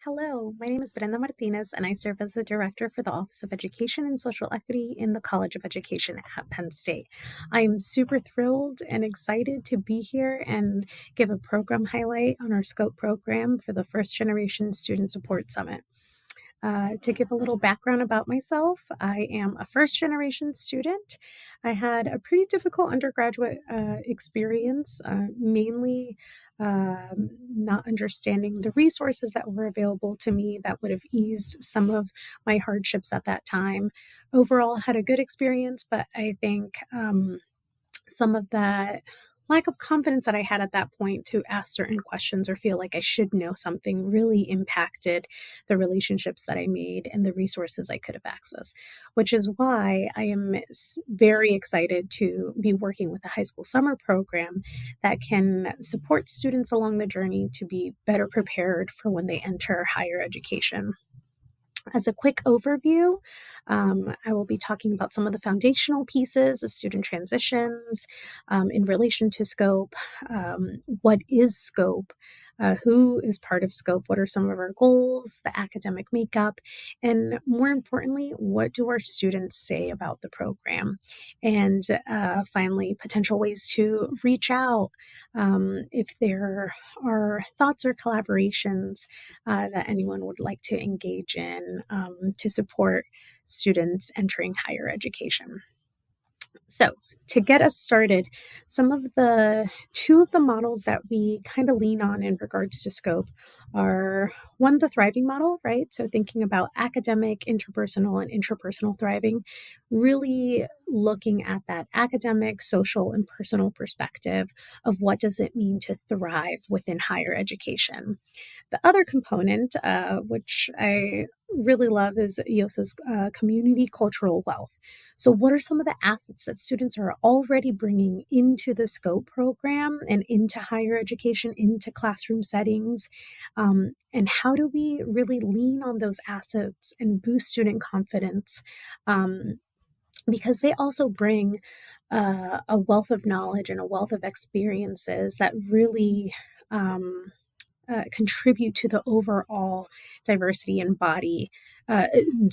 Hello, my name is Brenda Martinez, and I serve as the Director for the Office of Education and Social Equity in the College of Education at Penn State. I am super thrilled and excited to be here and give a program highlight on our SCOPE program for the First Generation Student Support Summit. To give a little background about myself, I am a first generation student. I had a pretty difficult undergraduate experience, mainly not understanding the resources that were available to me that would have eased some of my hardships at that time. Overall, had a good experience, but I think some of that lack of confidence that I had at that point to ask certain questions or feel like I should know something really impacted the relationships that I made and the resources I could have accessed, which is why I am very excited to be working with a high school summer program that can support students along the journey to be better prepared for when they enter higher education. As a quick overview, I will be talking about some of the foundational pieces of student transitions in relation to SCOPE. What is SCOPE? Who is part of SCOPE? What are some of our goals, the academic makeup, and more importantly, what do our students say about the program? And finally, potential ways to reach out if there are thoughts or collaborations that anyone would like to engage in to support students entering higher education. So, to get us started, two of the models that we kind of lean on in regards to scope are one, the thriving model, right? So, thinking about academic, interpersonal, and intrapersonal thriving, really looking at that academic, social, and personal perspective of what does it mean to thrive within higher education. The other component, which I really love, is YOSO's community cultural wealth. So, what are some of the assets that students are already bringing into the SCOPE program and into higher education, into classroom settings? And how do we really lean on those assets and boost student confidence? Because they also bring a wealth of knowledge and a wealth of experiences that really contribute to the overall diversity and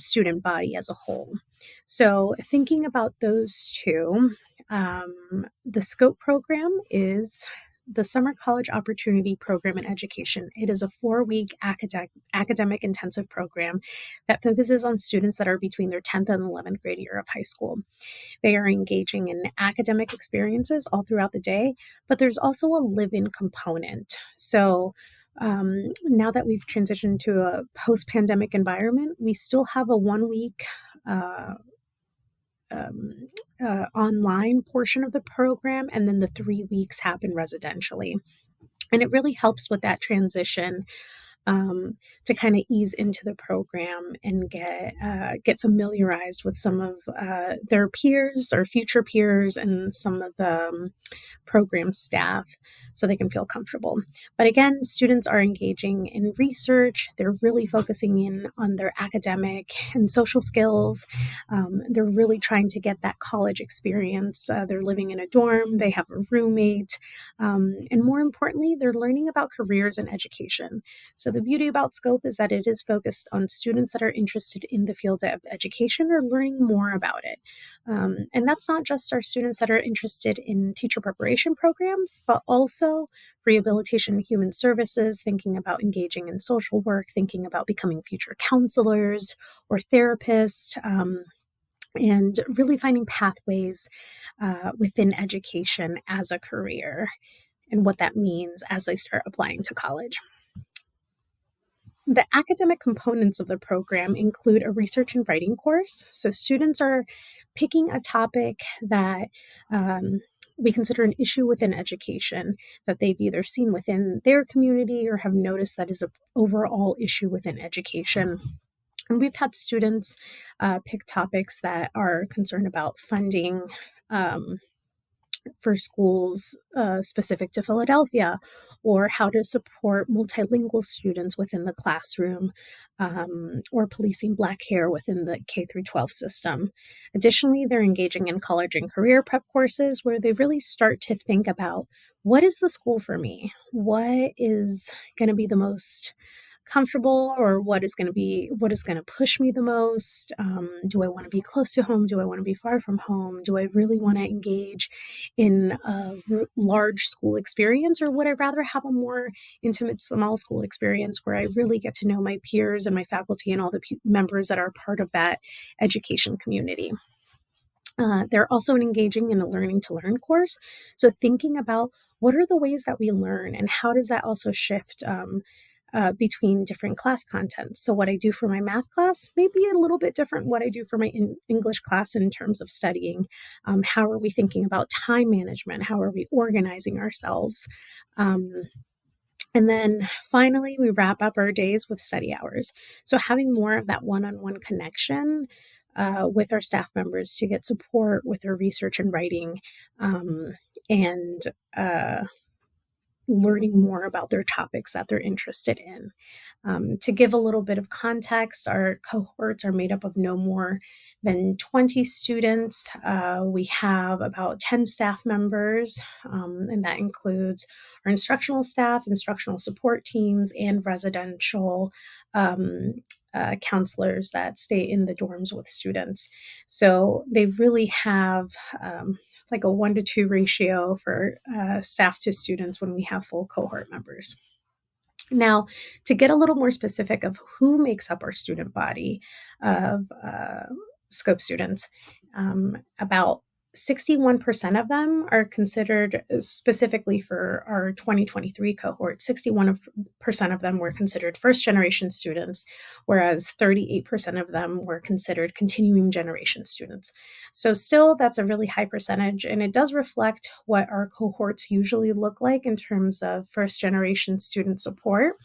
student body as a whole. So, thinking about those two, the SCOPE program is the Summer College Opportunity Program in Education. It is a 4-week academic intensive program that focuses on students that are between their 10th and 11th grade year of high school. They are engaging in academic experiences all throughout the day, but there's also a live-in component. So, now that we've transitioned to a post-pandemic environment, we still have a 1-week online portion of the program, and then the 3 weeks happen residentially. And it really helps with that transition to kind of ease into the program and get familiarized with some of their peers or future peers and some of the program staff so they can feel comfortable. But again, students are engaging in research. They're really focusing in on their academic and social skills. They're really trying to get that college experience. They're living in a dorm. They have a roommate. And more importantly, they're learning about careers and education. So the beauty about SCOPE is that it is focused on students that are interested in the field of education or learning more about it. And that's not just our students that are interested in teacher preparation programs, but also rehabilitation and human services, thinking about engaging in social work, thinking about becoming future counselors or therapists, and really finding pathways within education as a career and what that means as they start applying to college. The academic components of the program include a research and writing course. So students are picking a topic that we consider an issue within education that they've either seen within their community or have noticed that is an overall issue within education. And we've had students pick topics that are concerned about funding for schools specific to Philadelphia, or how to support multilingual students within the classroom, or policing Black hair within the K through 12 system. Additionally, they're engaging in college and career prep courses where they really start to think about, what is the school for me? What is going to be the most comfortable, or what is going to push me the most. Do I want to be close to home? Do I want to be far from home? Do I really want to engage in a large school experience, or would I rather have a more intimate small school experience where I really get to know my peers and my faculty and all the members that are part of that education community? They're also engaging in a learning to learn course. So thinking about what are the ways that we learn, and how does that also shift between different class contents? So what I do for my math class may be a little bit different what I do for my English class in terms of studying. How are we thinking about time management? How are we organizing ourselves? And then finally, we wrap up our days with study hours. So having more of that one-on-one connection with our staff members to get support with their research and writing, and learning more about their topics that they're interested in. To give a little bit of context, our cohorts are made up of no more than 20 students. We have about 10 staff members, and that includes our instructional staff, instructional support teams, and residential counselors that stay in the dorms with students. So they really have like a 1-to-2 ratio for staff to students when we have full cohort members. Now, to get a little more specific of who makes up our student body of scope students, about 61% of them are considered, specifically for our 2023 cohort, 61% of them were considered first generation students, whereas 38% of them were considered continuing generation students. So still, that's a really high percentage, and it does reflect what our cohorts usually look like in terms of first generation student support.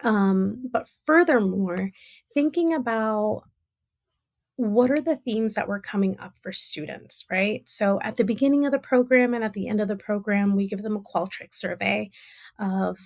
But furthermore, thinking about what are the themes that were coming up for students, right? So at the beginning of the program and at the end of the program, we give them a Qualtrics survey of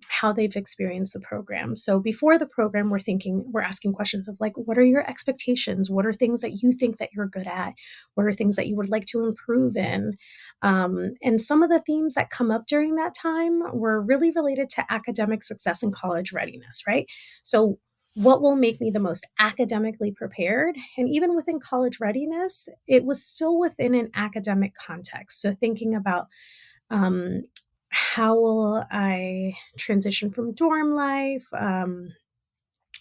how they've experienced the program. So before the program, we're asking questions of like, what are your expectations? What are things that you think that you're good at? What are things that you would like to improve in? And some of the themes that come up during that time were really related to academic success and college readiness, right? So what will make me the most academically prepared? And even within college readiness, it was still within an academic context. So thinking about how will I transition from dorm life?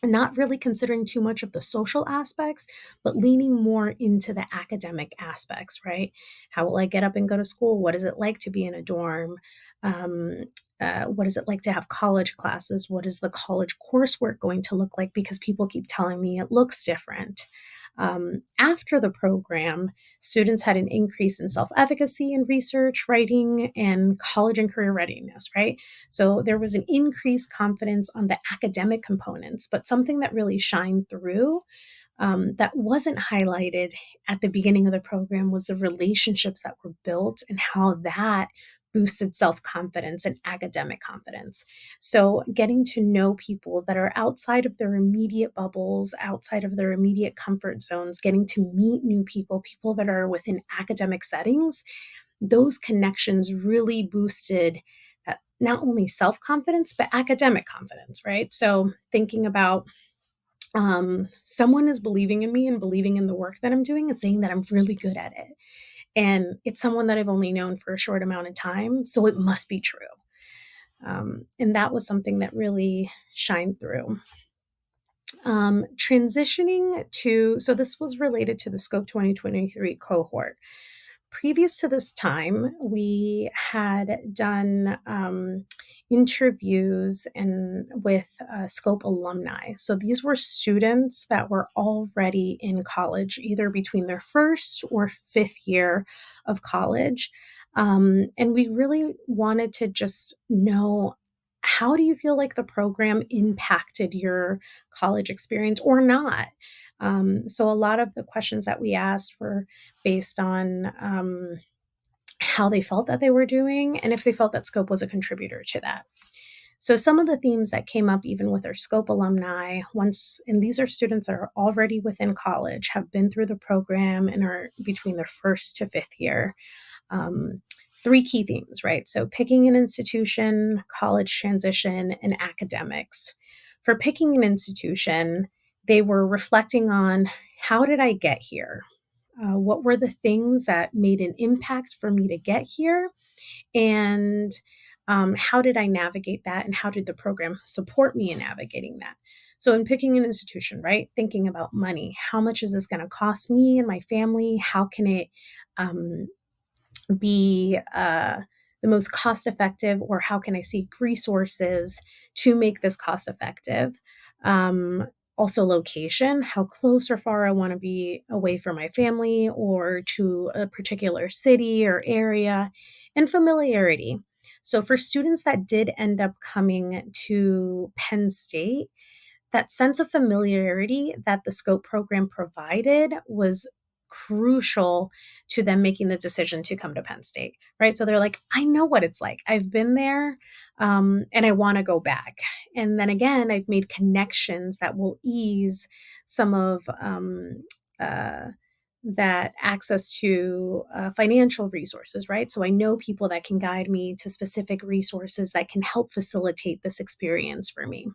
Not really considering too much of the social aspects, but leaning more into the academic aspects, right? How will I get up and go to school? What is it like to be in a dorm? What is it like to have college classes? What is the college coursework going to look like? Because people keep telling me it looks different. After the program, students had an increase in self-efficacy and research, writing, and college and career readiness, right? So there was an increased confidence on the academic components, but something that really shined through that wasn't highlighted at the beginning of the program was the relationships that were built and how that boosted self-confidence and academic confidence. So getting to know people that are outside of their immediate bubbles, outside of their immediate comfort zones, getting to meet new people, people that are within academic settings, those connections really boosted not only self-confidence, but academic confidence, right? So thinking about someone is believing in me and believing in the work that I'm doing and saying that I'm really good at it. And it's someone that I've only known for a short amount of time, so it must be true. And that was something that really shined through. Transitioning to, so this was related to the Scope 2023 cohort. Previous to this time, we had done interviews with Scope alumni. So these were students that were already in college, either between their first or fifth year of college. And we really wanted to just know, how do you feel like the program impacted your college experience or not? So a lot of the questions that we asked were based on how they felt that they were doing and if they felt that Scope was a contributor to that. So some of the themes that came up even with our Scope alumni, and these are students that are already within college, have been through the program and are between their first to fifth year. three key themes, right? So picking an institution, college transition, and academics. For picking an institution, they were reflecting on, how did I get here? What were the things that made an impact for me to get here? And how did I navigate that? And how did the program support me in navigating that? So, in picking an institution, right, thinking about money, how much is this going to cost me and my family? How can it um, be the most cost effective, or how can I seek resources to make this cost effective? Um, Also, location, how close or far I want to be away from my family or to a particular city or area, and familiarity. So, for students that did end up coming to Penn State, that sense of familiarity that the scope program provided was crucial to them making the decision to come to Penn State, right? So they're like, I know what it's like. I've been there, and I want to go back. And then again, I've made connections that will ease some of uh, that access to financial resources, right? So I know people that can guide me to specific resources that can help facilitate this experience for me.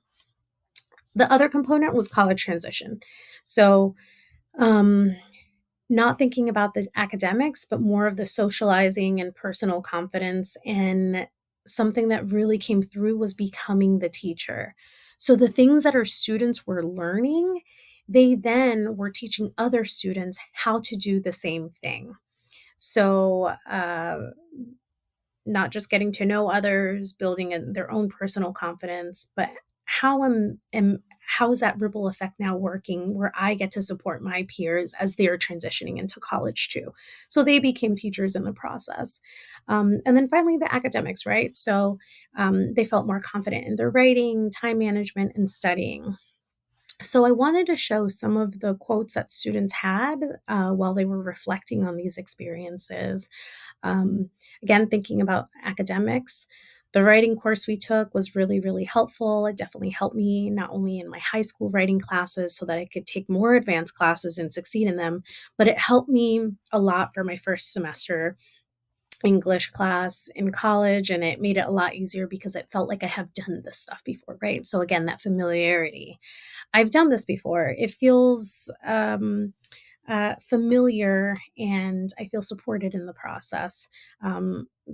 The other component was college transition. So, um, not thinking about the academics, but more of the socializing and personal confidence. And something that really came through was becoming the teacher. So, the things that our students were learning, they then were teaching other students how to do the same thing. So, not just getting to know others, building their own personal confidence, but how is that ripple effect now working where I get to support my peers as they're transitioning into college too? So they became teachers in the process. And then finally, the academics, right? So they felt more confident in their writing, time management, and studying. So I wanted to show some of the quotes that students had while they were reflecting on these experiences. Um, Again, thinking about academics, the writing course we took was really, really helpful. It definitely helped me not only in my high school writing classes so that I could take more advanced classes and succeed in them, but it helped me a lot for my first semester English class in college. And it made it a lot easier because it felt like I have done this stuff before, right? So, again, that familiarity. I've done this before. It feels familiar, and I feel supported in the process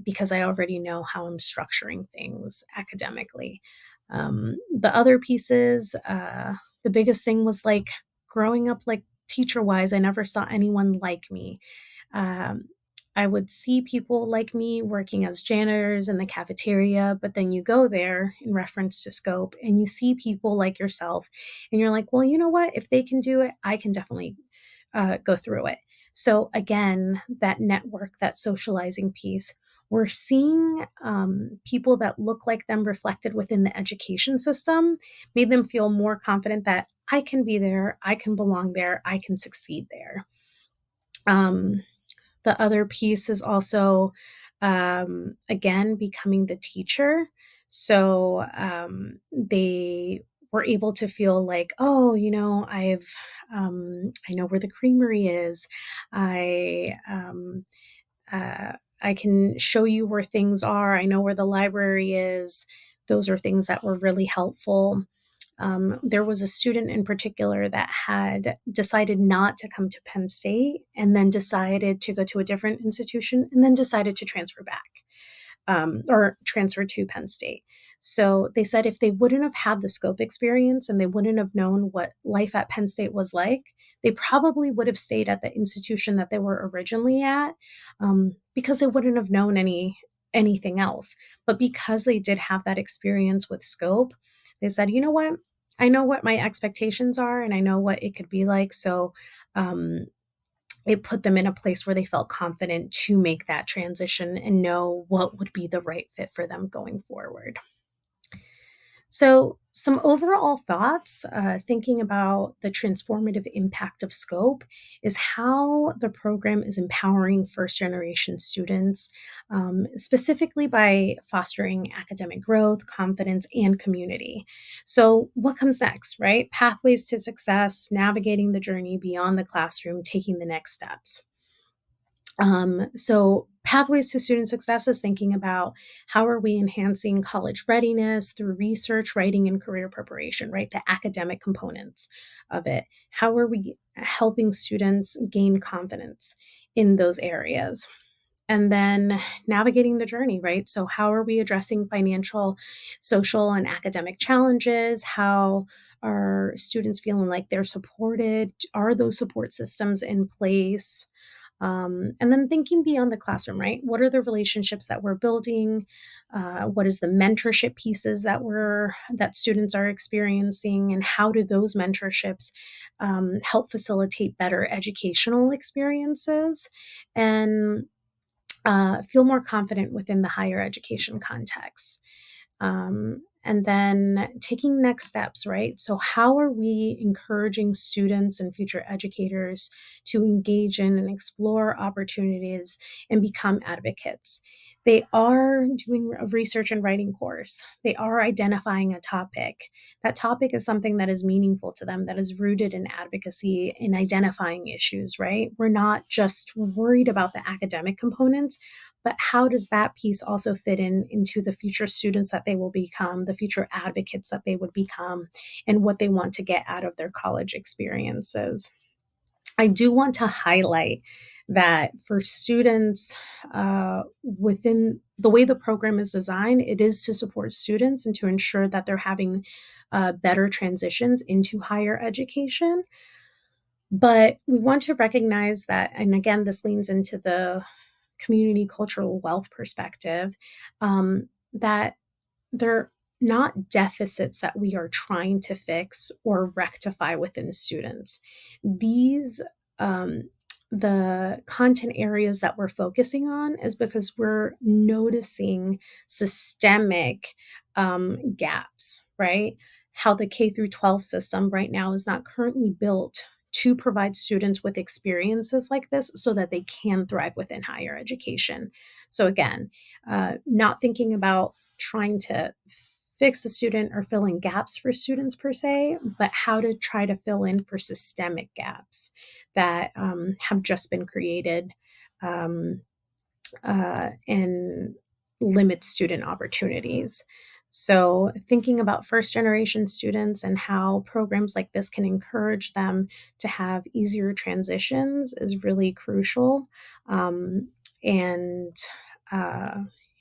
because I already know how I'm structuring things academically. The other pieces, the biggest thing was like growing up, like teacher wise, I never saw anyone like me. Um, I would see people like me working as janitors in the cafeteria, but then you go there in reference to scope and you see people like yourself, and you're like, well, you know what? If they can do it, I can definitely go through it. So, again, that network, that socializing piece, we're seeing people that look like them reflected within the education system, made them feel more confident that I can be there, I can belong there, I can succeed there. Um, the other piece is also, again, becoming the teacher. So they were able to feel like, oh, I know where the creamery is. I, uh, I can show you where things are. I know where the library is. Those are things that were really helpful. There was a student in particular that had decided not to come to Penn State and then decided to go to a different institution and then decided to transfer back or transfer to Penn State. So they said if they wouldn't have had the scope experience and they wouldn't have known what life at Penn State was like, they probably would have stayed at the institution that they were originally at because they wouldn't have known anything else. But because they did have that experience with scope, they said, you know what? I know what my expectations are and I know what it could be like. So um, it put them in a place where they felt confident to make that transition and know what would be the right fit for them going forward. So, some overall thoughts, thinking about the transformative impact of scope, is how the program is empowering first generation students, specifically by fostering academic growth, confidence, and community. So, what comes next, right? Pathways to success, navigating the journey beyond the classroom, taking the next steps. So pathways to student success is thinking about how are we enhancing college readiness through research, writing, and career preparation, right? The academic components of it. How are we helping students gain confidence in those areas? And then navigating the journey, right? So, how are we addressing financial, social, and academic challenges? How are students feeling like they're supported? Are those support systems in place? And then thinking beyond the classroom, right? What are the relationships that we're building? What is the mentorship pieces that students are experiencing, and how do those mentorships help facilitate better educational experiences and feel more confident within the higher education context? And then taking next steps, right? So, how are we encouraging students and future educators to engage in and explore opportunities and become advocates? They are doing a research and writing course. They are identifying a topic. That topic is something that is meaningful to them, that is rooted in advocacy, in identifying issues, right? We're not just worried about the academic components, but how does that piece also fit into the future students that they will become, the future advocates that they would become, and what they want to get out of their college experiences? I do want to highlight that for students, within the way the program is designed, it is to support students and to ensure that they're having better transitions into higher education. But we want to recognize that, and again, this leans into the community cultural wealth perspective, that they're not deficits that we are trying to fix or rectify within students. These, the content areas that we're focusing on is because we're noticing systemic gaps, right? How the K through 12 system right now is not currently built to provide students with experiences like this so that they can thrive within higher education. So, again, not thinking about trying to fix a student or fill in gaps for students per se, but how to try to fill in for systemic gaps that have just been created um, and limit student opportunities. So, thinking about first generation students and how programs like this can encourage them to have easier transitions is really crucial. And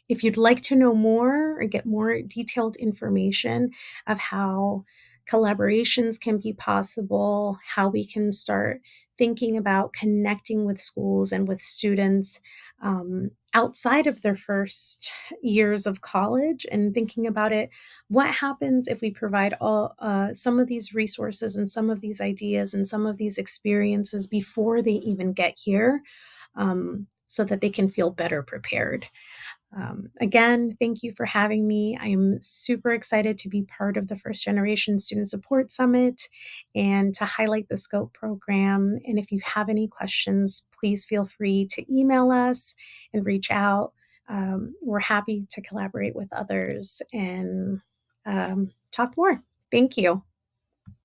if you'd like to know more or get more detailed information of how collaborations can be possible, how we can start thinking about connecting with schools and with students outside of their first years of college, and thinking about it, what happens if we provide all some of these resources and some of these ideas and some of these experiences before they even get here, so that they can feel better prepared. Again, thank you for having me. I am super excited to be part of the First Generation Student Support Summit and to highlight the SCOPE program. And if you have any questions, please feel free to email us and reach out. We're happy to collaborate with others and talk more. Thank you.